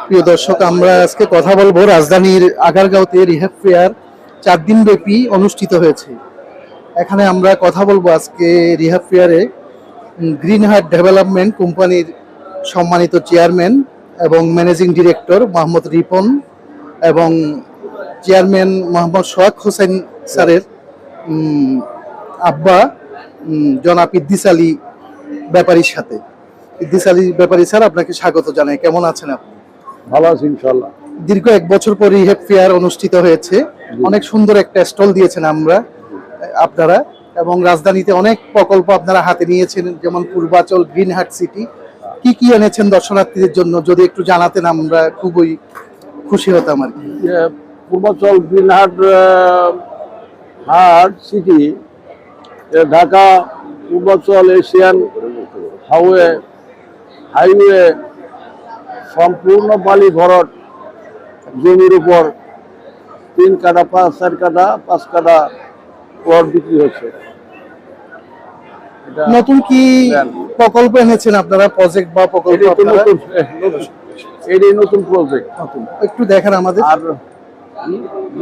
প্রিয় দর্শক, আমরা আজকে কথা বলবো রাজধানীর আগারগাঁওতে রিহ্যাব ফেয়ার 4 দিন ব্যাপী অনুষ্ঠিত হয়েছে। এখানে আমরা কথা বলবো আজকে রিহ্যাব ফেয়ারে গ্রিন হার্ট ডেভেলপমেন্ট কোম্পানির সম্মানিত চেয়ারম্যান এবং ম্যানেজিং ডিরেক্টর মোহাম্মদ রিপন এবং চেয়ারম্যান মোহাম্মদ সোহাগ হোসেন স্যারের আব্বা জনাব ইদ্দিস আলী ব্যাপারীর সাথে। ইদ্দিস আলী ব্যাপারী স্যার, আপনাকে স্বাগত জানাই। কেমন আছেন আপনি? ভালো আছি ইনশাআল্লাহ। দীর্ঘ 1 বছর পর রিহ্যাব ফেয়ার অনুষ্ঠিত হয়েছে। অনেক সুন্দর একটা স্টল দিয়েছেন আপনারা, এবং রাজধানীতে অনেক প্রকল্প আপনারা হাতে নিয়েছেন, যেমন পূর্বাচল গ্রিন হার্ট সিটি। কি কি এনেছেন দর্শনার্থীদের জন্য যদি একটু জানাতেন, আমরা খুবই খুশি হতাম আর কি। Purbachal green heart city Dhaka Purbachal Asian highway সম্পূর্ণ বালি ভরট জমির উপর 3 কাঠা 4 কাঠা 5 কাঠা প্লট বিক্রি হচ্ছে। নতুন কি প্রকল্প এনেছেন আপনারা, প্রজেক্ট বা প্রকল্প? এটাই নতুন প্রজেক্ট। একটু দেখান আমাদের। আর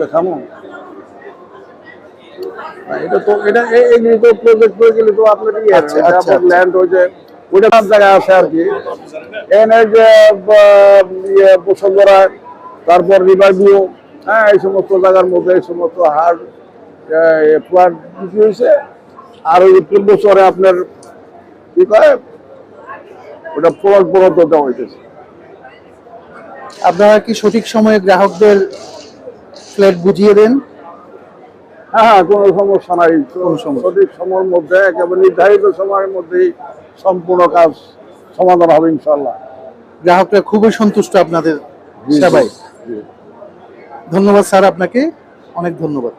দেখামো এটা তো এই তো প্রজেক্ট হয়ে গেলে তো আপনার ল্যান্ড হয়ে যায়, ওইটা সব জায়গায় আছে আর কি। এনে যে বসুন্ধরা, তারপর রিভারভিউ, হ্যাঁ, এই সমস্ত জায়গার মধ্যে এই সমস্ত হার্ট প্লট বিক্রি হয়েছে। আর ওই পূর্বচরে আপনার কি কয় ওটা প্লট বরাদ্দ দেওয়া হইতেছে। আপনারা কি সঠিক সময়ে গ্রাহকদের ফ্ল্যাট বুঝিয়ে দেন? হ্যাঁ, কোনো সমস্যা নাই। সঠিক সময়ের মধ্যে, একেবারে নির্ধারিত সময়ের মধ্যেই সম্পূর্ণ কাজ সমাধান হবে ইনশাআল্লাহ। গ্রাহকরা খুবই সন্তুষ্ট আপনাদের সেবায়। ধন্যবাদ স্যার, আপনাকে অনেক ধন্যবাদ।